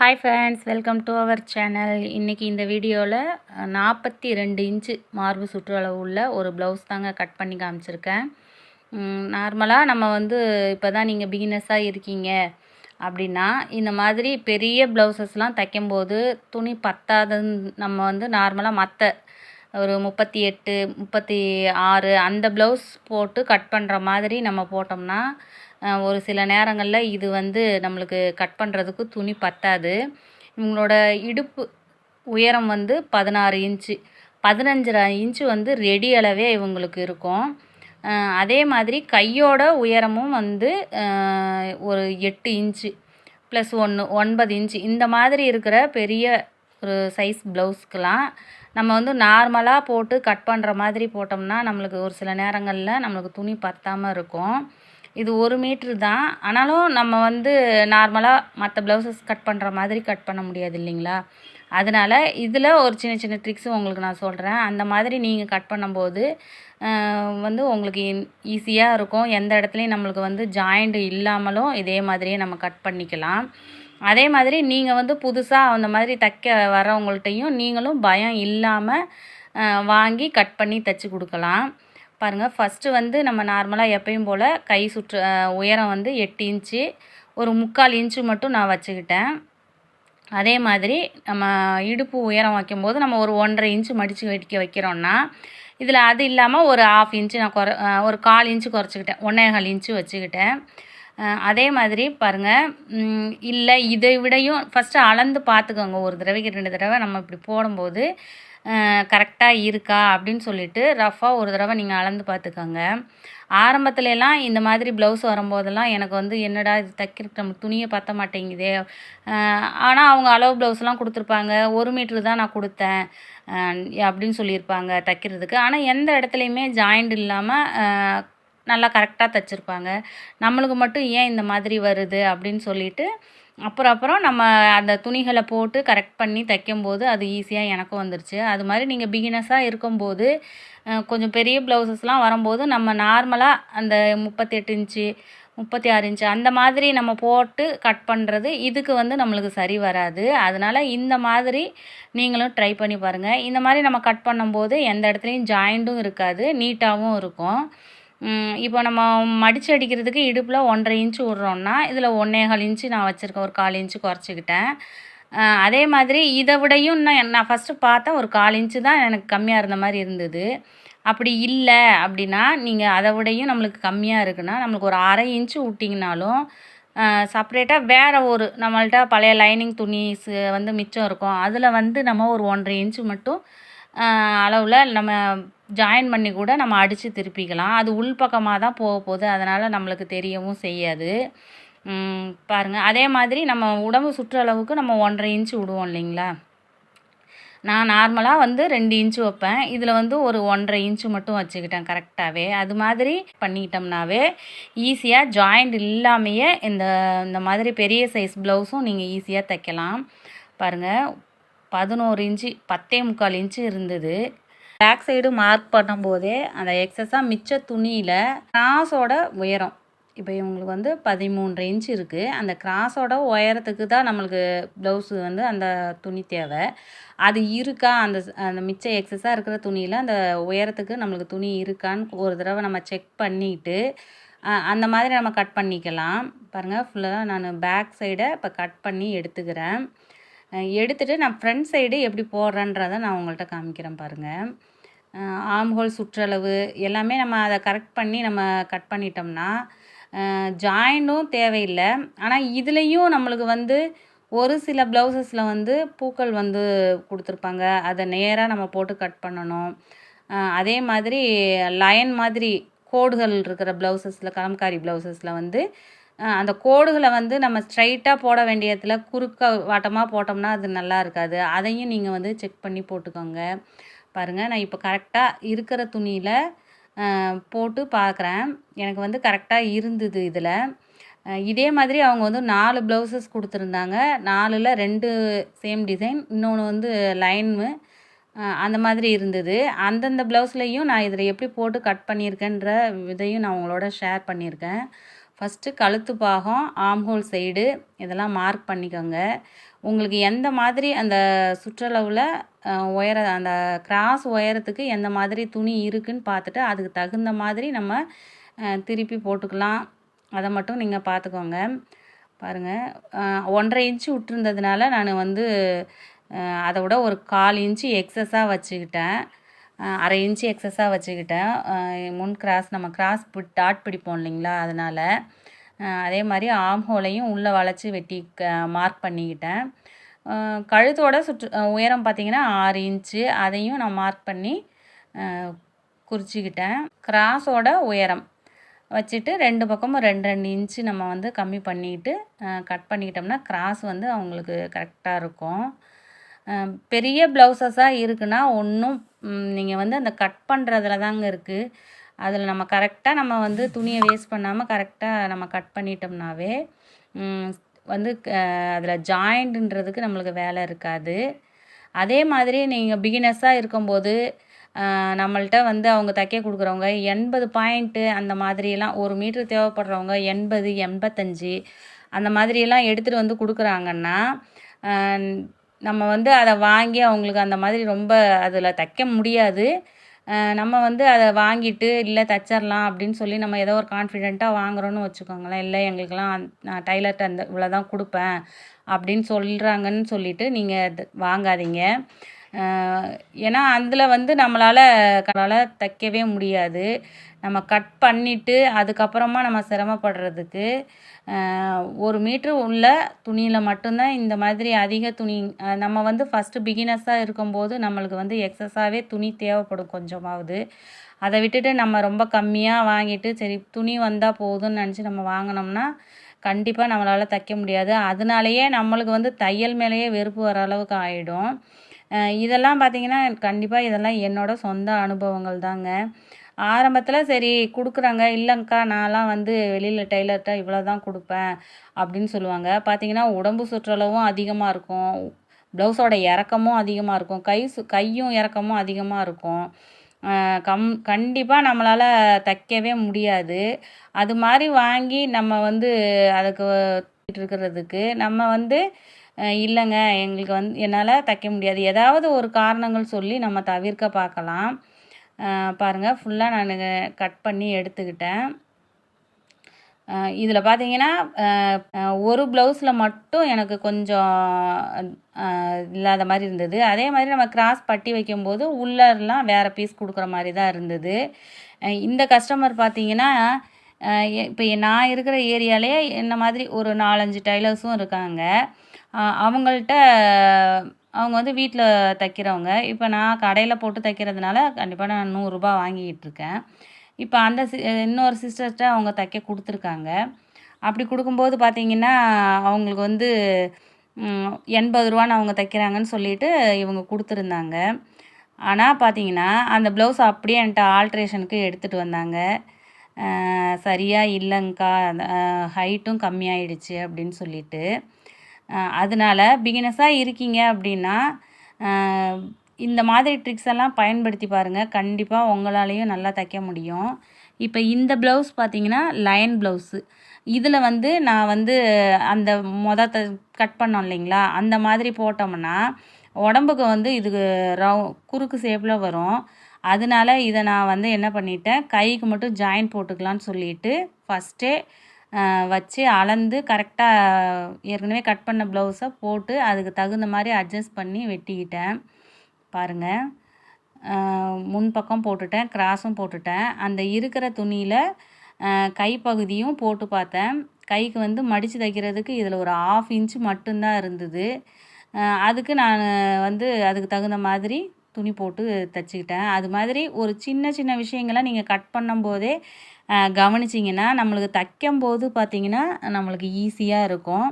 Hi friends, welcome to our channel. இன்றைக்கி இந்த வீடியோவில் 42 இன்ச்சு மார்பு சுற்றளவு உள்ள ஒரு ப்ளவுஸ் தாங்க கட் பண்ணி காமிச்சிருக்கேன். நார்மலாக நம்ம இப்போ தான் நீங்கள் பிகினஸாக இருக்கீங்க அப்படின்னா இந்த மாதிரி பெரிய ப்ளவுசஸ்லாம் தைக்கும்போது துணி பத்தாதுன்னு நம்ம நார்மலாக மற்ற ஒரு 38 36 அந்த ப்ளவுஸ் போட்டு கட் பண்ணுற மாதிரி நம்ம போட்டோம்னா ஒரு சில நேரங்களில் இது நம்மளுக்கு கட் பண்ணுறதுக்கு துணி பத்தாது. இவங்களோட இடுப்பு உயரம் 16 இன்ச்சு, 15.5 இன்ச்சு ரெடி அளவே இவங்களுக்கு இருக்கும். அதே மாதிரி கையோட உயரமும் ஒரு 8 இன்ச்சு ப்ளஸ் 1 9 இன்ச்சு இந்த மாதிரி இருக்கிற பெரிய ஒரு சைஸ் ப்ளவுஸ்க்கெலாம் நம்ம நார்மலாக போட்டு கட் பண்ணுற மாதிரி போட்டோம்னா நம்மளுக்கு ஒரு சில நேரங்களில் நம்மளுக்கு துணி பத்தாமல் இருக்கும். இது 1 மீட்ரு தான். ஆனாலும் நம்ம நார்மலாக மற்ற ப்ளவுசஸ் கட் பண்ணுற மாதிரி கட் பண்ண முடியாது இல்லைங்களா? அதனால் இதில் ஒரு சின்ன சின்ன ட்ரிக்ஸும் உங்களுக்கு நான் சொல்கிறேன். அந்த மாதிரி நீங்கள் கட் பண்ணும்போது உங்களுக்கு ஈஸியாக இருக்கும். எந்த இடத்துலையும் நம்மளுக்கு ஜாயிண்ட் இல்லாமலும் இதே மாதிரியே நம்ம கட் பண்ணிக்கலாம். அதே மாதிரி நீங்கள் புதுசாக அந்த மாதிரி தைக்க வரவங்கள்ட்டையும் நீங்களும் பயம் இல்லாமல் வாங்கி கட் பண்ணி தைச்சி கொடுக்கலாம். பாருங்கள், ஃபஸ்ட்டு நம்ம நார்மலாக எப்பயும் போல் கை உயரம் 8 இன்ச்சு, ஒரு 3/4 இன்ச்சு மட்டும் நான் வச்சுக்கிட்டேன். அதே மாதிரி நம்ம இடுப்பு உயரம் வைக்கும்போது நம்ம ஒரு 1.5 இன்ச்சு மடித்து வைக்கிறோன்னா இதில் அது இல்லாமல் ஒரு 1/2 இன்ச்சு நான் ஒரு 1/4 இன்ச்சு குறைச்சிக்கிட்டேன், 1.25 இன்ச்சு வச்சுக்கிட்டேன். அதே மாதிரி பாருங்கள், இல்லை இதை விடையும் ஃபஸ்ட்டு அளந்து பார்த்துக்கோங்க. ஒரு தடவைக்கு 2 தடவை நம்ம இப்படி போடும்போது கரெக்டாக இருக்கா அப்படின்னு சொல்லிவிட்டு ரஃபாக ஒரு தடவை நீங்கள் அளந்து பார்த்துக்கோங்க. ஆரம்பத்துலலாம் இந்த மாதிரி ப்ளவுஸ் வரும்போதெல்லாம் எனக்கு என்னடா இது தைக்கிறதுக்கு நம்ம துணியை பற்ற மாட்டேங்குதே. ஆனால் அவங்க அளவு ப்ளவுஸ்லாம் கொடுத்துருப்பாங்க, 1 மீட்ரு தான் நான் கொடுத்தேன் அப்படின்னு சொல்லியிருப்பாங்க தைக்கிறதுக்கு. ஆனால் எந்த இடத்துலையுமே ஜாயிண்ட் இல்லாமல் நல்லா கரெக்டாக தைச்சிருப்பாங்க. நம்மளுக்கு மட்டும் ஏன் இந்த மாதிரி வருது அப்படின்னு சொல்லிட்டு அப்புறம் நம்ம அந்த துணிகளை போட்டு கரெக்ட் பண்ணி தைக்கும்போது அது ஈஸியாக எனக்கும் வந்துருச்சு. அது மாதிரி நீங்கள் பிகினஸாக இருக்கும்போது கொஞ்சம் பெரிய ப்ளவுசஸ்லாம் வரும்போது நம்ம நார்மலாக அந்த 38 இன்ச்சு 36 இன்ச்சு அந்த மாதிரி நம்ம போட்டு கட் பண்ணுறது இதுக்கு நம்மளுக்கு சரி வராது. அதனால் இந்த மாதிரி நீங்களும் ட்ரை பண்ணி பாருங்கள். இந்த மாதிரி நம்ம கட் பண்ணும்போது எந்த இடத்துலையும் ஜாயிண்ட்டும் இருக்காது, நீட்டாகவும் இருக்கும். இப்போ நம்ம மடித்து அடிக்கிறதுக்கு இடுப்பில் 1.5 இன்ச்சு விட்றோன்னா இதில் 1.25 இன்ச்சு நான் வச்சுருக்கேன், ஒரு 1/4 இன்ச்சு குறைச்சிக்கிட்டேன். அதே மாதிரி இதை விடையும் நான் ஃபஸ்ட்டு பார்த்தேன், ஒரு 1/4 இன்ச்சு தான் எனக்கு கம்மியாக இருந்த மாதிரி இருந்தது. அப்படி இல்லை அப்படின்னா நீங்கள் அதை விடையும் நம்மளுக்கு கம்மியாக இருக்குன்னா நம்மளுக்கு ஒரு 1/2 இன்ச்சு விட்டிங்கனாலும் செப்ரேட்டாக வேறு ஒரு நம்மள்ட்ட பழைய லைனிங் துணிஸ் மிச்சம் இருக்கும், அதில் நம்ம ஒரு 1.5 இன்ச்சு மட்டும் அளவில் நம்ம ஜாயின் பண்ணி கூட நம்ம அடித்து திருப்பிக்கலாம். அது உள்பக்கமாக தான் போகுது, அதனால் நம்மளுக்கு தெரியவும் செய்யாது. பாருங்கள், அதே மாதிரி நம்ம உடம்பு சுற்றளவுக்கு நம்ம 1.5 இன்ச்சு விடுவோம் இல்லைங்களா? நான் நார்மலாக 2 இன்ச்சு வைப்பேன், இதில் ஒரு 1.5 இன்ச்சு மட்டும் வச்சுக்கிட்டேன் கரெக்டாகவே. அது மாதிரி பண்ணிக்கிட்டோம்னாவே ஈஸியாக ஜாயிண்ட் இல்லாமையே இந்த மாதிரி பெரிய சைஸ் ப்ளவுஸும் நீங்கள் ஈஸியாக தைக்கலாம். பாருங்கள், 11 இன்ச்சு 10.25 இன்ச்சு இருந்தது. பேக் சைடு மார்க் பண்ணும்போதே அந்த எக்ஸஸாக மிச்ச துணியில் கிராஸோட உயரம் இப்போ இவங்களுக்கு 13.5 இன்ச்சு இருக்குது. அந்த கிராஸோட உயரத்துக்கு தான் நம்மளுக்கு ப்ளவுஸு அந்த துணி தேவை. அது இருக்கா, அந்த மிச்ச எக்ஸஸாக இருக்கிற துணியில் அந்த உயரத்துக்கு நம்மளுக்கு துணி இருக்கான்னு ஒரு தடவை நம்ம செக் பண்ணிவிட்டு அந்த மாதிரி நம்ம கட் பண்ணிக்கலாம். பாருங்கள், ஃபுல்லாக நான் பேக் சைடை இப்போ கட் பண்ணி எடுத்துக்கிறேன். எடுத்துகிட்டு நான் ஃப்ரண்ட் சைடு எப்படி போடுறேன்றதை நான் உங்கள்கிட்ட காமிக்கிறேன். பாருங்கள், ஆம்ஹோல் சுற்றளவு எல்லாமே நம்ம அதை கரெக்ட் பண்ணி நம்ம கட் பண்ணிட்டோம்னா ஜாயிண்டும் தேவையில்லை. ஆனால் இதுலேயும் நம்மளுக்கு ஒரு சில ப்ளவுசஸில் பூக்கள் கொடுத்துருப்பாங்க, அதை நேராக நம்ம போட்டு கட் பண்ணணும். அதே மாதிரி லைன் மாதிரி கோடுகள் இருக்கிற ப்ளவுசஸில், கலம்காரி ப்ளவுசஸில் அந்த கோடுகளை நம்ம ஸ்ட்ரைட்டாக போட வேண்டியதில் குறுக்க வாட்டமாக போட்டோம்னா அது நல்லா இருக்காது. அதையும் நீங்கள் செக் பண்ணி போட்டுக்கோங்க. பாருங்கள், நான் இப்போ கரெக்டாக இருக்கிற துணியில் போட்டு பார்க்குறேன், எனக்கு கரெக்டாக இருந்தது. இதில் இதே மாதிரி அவங்க 4 ப்ளவுசஸ் கொடுத்துருந்தாங்க. 4ல் 2 சேம் டிசைன், இன்னொன்று லைனு அந்த மாதிரி இருந்தது. அந்தந்த ப்ளவுஸ்லேயும் நான் இதில் எப்படி போட்டு கட் பண்ணியிருக்கேன்ற இதையும் நான் உங்களோட ஷேர் பண்ணியிருக்கேன். ஃபஸ்ட்டு கழுத்து பாகம், ஆம்ஹோல் சைடு இதெல்லாம் மார்க் பண்ணிக்கோங்க. உங்களுக்கு எந்த மாதிரி அந்த சுற்றளவில் அந்த கிராஸ் உயரத்துக்கு எந்த மாதிரி துணி இருக்குதுன்னு பார்த்துட்டு அதுக்கு தகுந்த மாதிரி நம்ம திருப்பி போட்டுக்கலாம். அதை மட்டும் நீங்கள் பார்த்துக்கோங்க. பாருங்கள், 1.5 இன்ச்சு விட்டுருந்ததுனால நான் வந்து அதை விட ஒரு 1/4 இன்ச்சு எக்ஸஸாக வச்சுக்கிட்டேன். 1/2 இன்ச்சு எக்ஸஸாக வச்சுக்கிட்டேன். முன் கிராஸ் நம்ம கிராஸ் டாட் பிடிப்போம் இல்லைங்களா, அதனால். அதே மாதிரி ஆம்ஹோலையும் உள்ளே வளைச்சி வெட்டி மார்க் பண்ணிக்கிட்டேன். கழுத்தோட உயரம் பார்த்திங்கன்னா 6 இன்ச்சு, அதையும் நான் மார்க் பண்ணி குறிச்சிக்கிட்டேன். கிராஸோட உயரம் வச்சுட்டு 2 பக்கமும் 2 இன்ச்சு நம்ம வந்து கம்மி பண்ணிக்கிட்டு கட் பண்ணிக்கிட்டோம்னா கிராஸ் வந்து அவங்களுக்கு கரெக்டாக இருக்கும். பெரிய ப்ளவுஸஸாக இருக்குன்னா ஒன்றும் நீங்கள் வந்து அந்த கட் பண்ணுறதுல தாங்க இருக்குது. அதில் நம்ம கரெக்டாக நம்ம வந்து துணியை வேஸ்ட் பண்ணாமல் கரெக்டாக நம்ம கட் பண்ணிட்டோம்னாவே வந்து அதில் ஜாயிண்ட்டுன்றதுக்கு நம்மளுக்கு வேலை இருக்காது. அதே மாதிரி நீங்கள் பிகினர்ஸாக இருக்கும்போது நம்மள்கிட்ட வந்து அவங்க தைக்க கொடுக்குறவங்க 80 பாயிண்ட்டு அந்த மாதிரியெல்லாம் 1 மீட்ரு தேவைப்படுறவங்க 80, 85 அந்த மாதிரியெல்லாம் எடுத்துகிட்டு வந்து கொடுக்குறாங்கன்னா நம்ம வந்து அதை வாங்கி அவங்களுக்கு அந்த மாதிரி ரொம்ப அதில் தைக்க முடியாது. நம்ம வந்து அதை வாங்கிட்டு இல்லை தச்சிடலாம் அப்படின்னு சொல்லி நம்ம ஏதோ ஒரு கான்ஃபிடெண்ட்டாக வாங்குகிறோன்னு வச்சுக்கோங்களேன். இல்லை எங்களுக்கெல்லாம் நான் டைலர்கிட்ட அந்த இவ்வளோ தான் கொடுப்பேன் அப்படின்னு சொல்கிறாங்கன்னு சொல்லிவிட்டு நீங்கள் வாங்காதீங்க. ஏன்னா அதில் வந்து நம்மளால் தைக்கவே முடியாது. நம்ம கட் பண்ணிவிட்டு அதுக்கப்புறமா நம்ம சிரமப்படுறதுக்கு 1 மீட்ரு உள்ள துணியில் மட்டும்தான் இந்த மாதிரி அதிக துணி நம்ம வந்து ஃபஸ்ட்டு பிகினர்ஸாக இருக்கும்போது நம்மளுக்கு வந்து எக்ஸஸாகவே துணி தேவைப்படும் கொஞ்சமாவது. அதை விட்டுட்டு நம்ம ரொம்ப கம்மியாக வாங்கிட்டு சரி துணி வந்தால் போதும்னு நினச்சி நம்ம வாங்கினோம்னா கண்டிப்பாக நம்மளால் தைக்க முடியாது. அதனாலேயே நம்மளுக்கு வந்து தையல் மேலேயே வெறுப்பு வர அளவுக்கு ஆகிடும். இதெல்லாம் பார்த்திங்கன்னா கண்டிப்பாக இதெல்லாம் என்னோடய சொந்த அனுபவங்கள் தாங்க. ஆரம்பத்தில் சரி கொடுக்குறாங்க, இல்லைங்க்கா நான்லாம் வந்து வெளியில் டெய்லர்கிட்ட இவ்வளோ தான் கொடுப்பேன் அப்படின்னு சொல்லுவாங்க. பார்த்திங்கன்னா உடம்பு சுற்றளவும் அதிகமாக இருக்கும், ப்ளவுஸோட இறக்கமும் அதிகமாக இருக்கும், கையும் இறக்கமும் அதிகமாக இருக்கும். கண்டிப்பாக நம்மளால் தைக்கவே முடியாது. அது மாதிரி வாங்கி நம்ம வந்து அதுக்கு இருக்கிறதுக்கு நம்ம வந்து இல்லைங்க எங்களுக்கு வந்து என்னால் தைக்க முடியாது, ஏதாவது ஒரு காரணங்கள் சொல்லி நம்ம தவிர்க்க பார்க்கலாம். பாருங்கள், ஃபுல்லாக நான் கட் பண்ணி எடுத்துக்கிட்டேன். இதில் பார்த்தீங்கன்னா ஒரு ப்ளவுஸில் மட்டும் எனக்கு கொஞ்சம் இல்லாத மாதிரி இருந்தது. அதே மாதிரி நம்ம கிராஸ் பட்டி வைக்கும்போது உள்ளெல்லாம் வேறு பீஸ் கொடுக்குற மாதிரி தான் இருந்தது. இந்த கஸ்டமர் பார்த்தீங்கன்னா இப்போ நான் இருக்கிற ஏரியாலே என்ன மாதிரி ஒரு 4-5 டைலர்ஸும் இருக்காங்க. அவங்கள்ட்ட அவங்க வந்து வீட்டில் தைக்கிறவங்க. இப்போ நான் கடையில் போட்டு தைக்கிறதுனால கண்டிப்பாக நான் 100 ரூபா வாங்கிக்கிட்டு இருக்கேன். இப்போ அந்த இன்னொரு சிஸ்டர்கிட்ட அவங்க தைக்க கொடுத்துருக்காங்க. அப்படி கொடுக்கும்போது பார்த்திங்கன்னா அவங்களுக்கு வந்து 80 ரூபான்னு அவங்க தைக்கிறாங்கன்னு சொல்லிட்டு இவங்க கொடுத்துருந்தாங்க. ஆனால் பார்த்திங்கன்னா அந்த ப்ளவுஸ் அப்படியே என்கிட்ட ஆல்ட்ரேஷனுக்கு எடுத்துகிட்டு வந்தாங்க. சரியாக இல்லைங்க்கா, ஹைட்டும் கம்மியாயிடுச்சு அப்படின்னு சொல்லிட்டு. அதனால் பிகினஸாக இருக்கீங்க அப்படின்னா இந்த மாதிரி ட்ரிக்ஸ் எல்லாம் பயன்படுத்தி பாருங்கள். கண்டிப்பாக உங்களாலேயும் நல்லா தைக்க முடியும். இப்போ இந்த ப்ளவுஸ் பார்த்திங்கன்னா லைன் ப்ளவுஸு. இதில் வந்து நான் வந்து அந்த கட் பண்ணோம் இல்லைங்களா, அந்த மாதிரி போட்டோம்னா உடம்புக்கு வந்து இதுக்கு குறுக்கு ஷேப்பில் வரும். அதனால இதை நான் வந்து என்ன பண்ணிட்டேன், கைக்கு மட்டும் ஜாயின் போட்டுக்கலான்னு சொல்லிட்டு ஃபஸ்ட்டே வச்சு அளந்து கரெக்டாக ஏற்கனவே கட் பண்ண ப்ளவுஸை போட்டு அதுக்கு தகுந்த மாதிரி அட்ஜஸ்ட் பண்ணி வெட்டிக்கிட்டேன். பாருங்கள், முன்பக்கம் போட்டுட்டேன், கிராஸும் போட்டுட்டேன். அந்த இருக்கிற துணியில் கைப்பகுதியும் போட்டு பார்த்தேன். கைக்கு வந்து மடித்து தைக்கிறதுக்கு இதில் ஒரு 1/2 இன்ச்சு மட்டும்தான் இருந்தது. அதுக்கு நான் வந்து அதுக்கு தகுந்த மாதிரி துணி போட்டு தைச்சிக்கிட்டேன். அது மாதிரி ஒரு சின்ன சின்ன விஷயங்களை நீங்கள் கட் பண்ணும்போதே கவனிச்சிங்கன்னா நம்மளுக்கு தைக்கும்போது பார்த்திங்கன்னா நம்மளுக்கு ஈஸியாக இருக்கும்.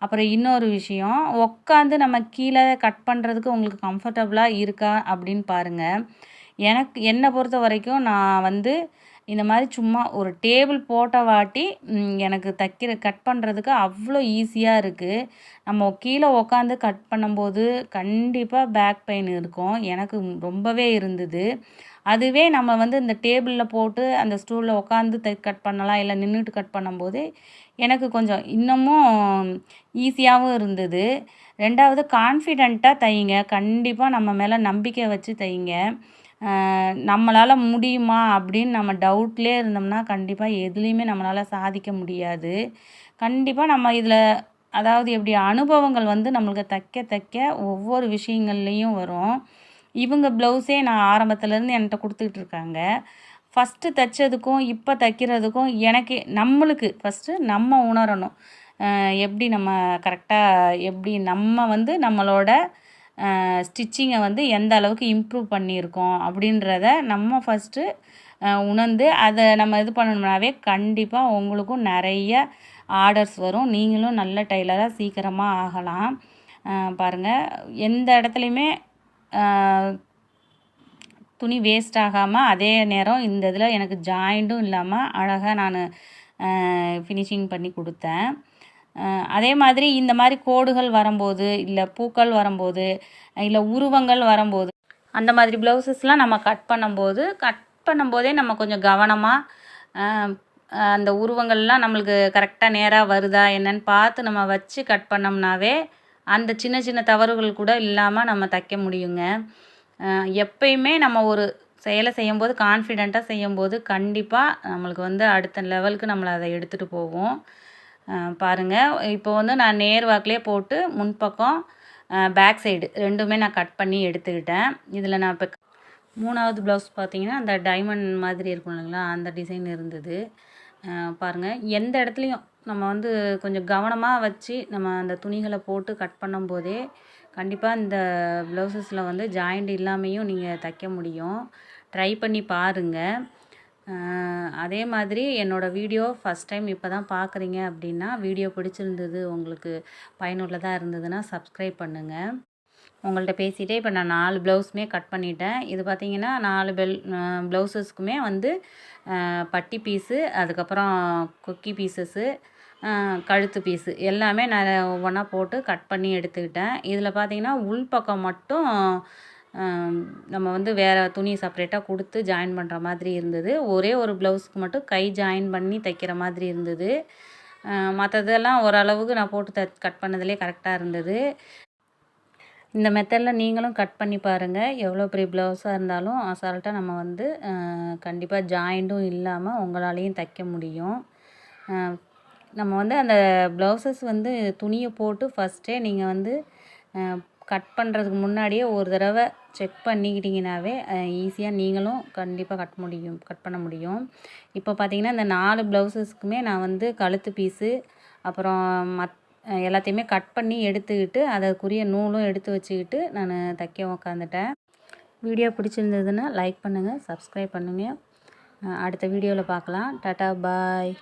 அப்புறம் இன்னொரு விஷயம், உட்காந்து நம்ம கீழே கட் பண்ணுறதுக்கு உங்களுக்கு கம்ஃபர்டபுளாக இருக்கா அப்படின்னு பாருங்கள். என்னை பொறுத்த வரைக்கும் நான் வந்து இந்த மாதிரி சும்மா ஒரு டேபிள் போட்ட வாட்டி எனக்கு கட் பண்ணுறதுக்கு அவ்வளோ ஈஸியாக இருக்குது. நம்ம கீழே உக்காந்து கட் பண்ணும்போது கண்டிப்பாக பேக் பெயின் இருக்கும். எனக்கு ரொம்பவே இருந்தது. அதுவே நம்ம வந்து இந்த டேபிளில் போட்டு அந்த ஸ்டூலில் உக்காந்து கட் பண்ணலாம், இல்லை நின்றுட்டு கட் பண்ணும்போது எனக்கு கொஞ்சம் இன்னமும் ஈஸியாகவும் இருந்தது. 2வது கான்ஃபிடெண்ட்டாக தையுங்க. கண்டிப்பாக நம்ம மேலே நம்பிக்கை வச்சு தையுங்க. நம்மளால் முடியுமா அப்படின்னு நம்ம டவுட்லேயே இருந்தோம்னா கண்டிப்பாக எதுலேயுமே நம்மளால் சாதிக்க முடியாது. கண்டிப்பாக நம்ம இதில் அதாவது எப்படி அனுபவங்கள் வந்து நம்மளுக்கு தைக்க ஒவ்வொரு விஷயங்கள்லேயும் வரும். இவங்க ப்ளவுஸே நான் ஆரம்பத்துலேருந்து என்கிட்ட கொடுத்துக்கிட்டு இருக்காங்க. ஃபஸ்ட்டு தைச்சதுக்கும் இப்போ தைக்கிறதுக்கும் எனக்கு நம்மளுக்கு ஃபஸ்ட்டு நம்ம உணரணும். எப்படி நம்ம கரெக்டாக எப்படி நம்ம வந்து நம்மளோட ஸ்டிச்சிங்கை வந்து எந்த அளவுக்கு இம்ப்ரூவ் பண்ணியிருக்கோம் அப்படின்றத நம்ம ஃபஸ்ட்டு உணர்ந்து அதை நம்ம இது பண்ணணும்னாவே கண்டிப்பாக உங்களுக்கும் நிறைய ஆர்டர்ஸ் வரும். நீங்களும் நல்ல டெய்லராக சீக்கிரமாக ஆகலாம். பாருங்கள், எந்த இடத்துலையுமே துணி வேஸ்ட் ஆகாமல், அதே நேரம் இந்த இதில் எனக்கு ஜாயிண்ட்டும் இல்லாமல் அழகாக நான் ஃபினிஷிங் பண்ணி கொடுத்தேன். அதே மாதிரி இந்த மாதிரி கோடுகள் வரும்போது, இல்லை பூக்கள் வரும்போது, இல்லை உருவங்கள் வரும்போது, அந்த மாதிரி ப்ளவுசஸ்லாம் நம்ம கட் பண்ணும்போதே நம்ம கொஞ்சம் கவனமாக அந்த உருவங்கள்லாம் நம்மளுக்கு கரெக்டாக நேராக வருதா என்னன்னு பார்த்து நம்ம வச்சு கட் பண்ணோம்னாவே அந்த சின்ன சின்ன தவறுகள் கூட இல்லாமல் நம்ம தைக்க முடியுங்க. எப்பயுமே நம்ம ஒரு செயலை செய்யும்போது கான்ஃபிடெண்ட்டாக செய்யும்போது கண்டிப்பாக நம்மளுக்கு வந்து அடுத்த லெவலுக்கு நம்மளை அதை எடுத்துகிட்டு போகும். பாருங்கள், இப்போ வந்து நான் நேர் வாக்கிலே போட்டு முன்பக்கம் பேக் சைடு ரெண்டுமே நான் கட் பண்ணி எடுத்துக்கிட்டேன். இதில் நான் இப்போ 3வது ப்ளவுஸ் பார்த்தீங்கன்னா அந்த டைமண்ட் மாதிரி இருக்கும் இல்லைங்களா, அந்த டிசைன் இருந்தது. பாருங்கள், எந்த இடத்துலையும் நம்ம வந்து கொஞ்சம் கவனமாக வச்சு நம்ம அந்த துணிகளை போட்டு கட் பண்ணும்போதே கண்டிப்பாக இந்த ப்ளவுசஸில் வந்து ஜாயிண்ட் இல்லாமையும் நீங்கள் தைக்க முடியும். ட்ரை பண்ணி பாருங்கள். அதே மாதிரி என்னோடய வீடியோ ஃபஸ்ட் டைம் இப்போ தான் பார்க்குறீங்க அப்படின்னா, வீடியோ பிடிச்சிருந்தது, உங்களுக்கு பயனுள்ளதாக இருந்ததுன்னா சப்ஸ்கிரைப் பண்ணுங்கள். உங்கள்கிட்ட பேசிகிட்டே இப்போ நான் 4 ப்ளவுஸுமே கட் பண்ணிட்டேன். இது பார்த்திங்கன்னா 4 ப்ளவுஸஸ்க்குமே வந்து பட்டி பீஸு, அதுக்கப்புறம் கொக்கி பீசஸ்ஸு, கழுத்து பீஸு எல்லாமே நான் ஒவ்வொன்றா போட்டு கட் பண்ணி எடுத்துக்கிட்டேன். இதில் பார்த்திங்கன்னா உள்பக்கம் மட்டும் நம்ம வந்து வேறு துணி செப்பரேட்டாக கொடுத்து ஜாயின் பண்ணுற மாதிரி இருந்தது. ஒரே ஒரு ப்ளவுஸ்க்கு மட்டும் கை ஜாயின் பண்ணி தைக்கிற மாதிரி இருந்தது. மற்றதெல்லாம் ஓரளவுக்கு நான் போட்டு கட் பண்ணதுலேயே கரெக்டாக இருந்தது. இந்த மெத்தடில் நீங்களும் கட் பண்ணி பாருங்கள். எவ்வளோ பெரிய ப்ளவுஸாக இருந்தாலும் அசால்ட்டாக நம்ம வந்து கண்டிப்பாக ஜாயிண்ட்டும் இல்லாமல் உங்களாலேயும் தைக்க முடியும். நம்ம வந்து அந்த ப்ளவுசஸ் வந்து துணியை போட்டு ஃபஸ்ட்டே நீங்கள் வந்து கட் பண்ணுறதுக்கு முன்னாடியே ஒரு தடவை செக் பண்ணிக்கிட்டிங்கனாவே ஈஸியாக நீங்களும் கண்டிப்பாக கட் பண்ண முடியும். இப்போ பார்த்திங்கன்னா இந்த 4 ப்ளவுசஸ்க்குமே நான் வந்து கழுத்து பீஸு அப்புறம் எல்லாத்தையுமே கட் பண்ணி எடுத்துக்கிட்டு அதற்குரிய நூலும் எடுத்து வச்சுக்கிட்டு நான் தைக்க உக்காந்துட்டேன். வீடியோ பிடிச்சிருந்ததுன்னா லைக் பண்ணுங்கள், சப்ஸ்கிரைப் பண்ணுங்கள். அடுத்த வீடியோவில் பார்க்கலாம். டாடா, பாய்.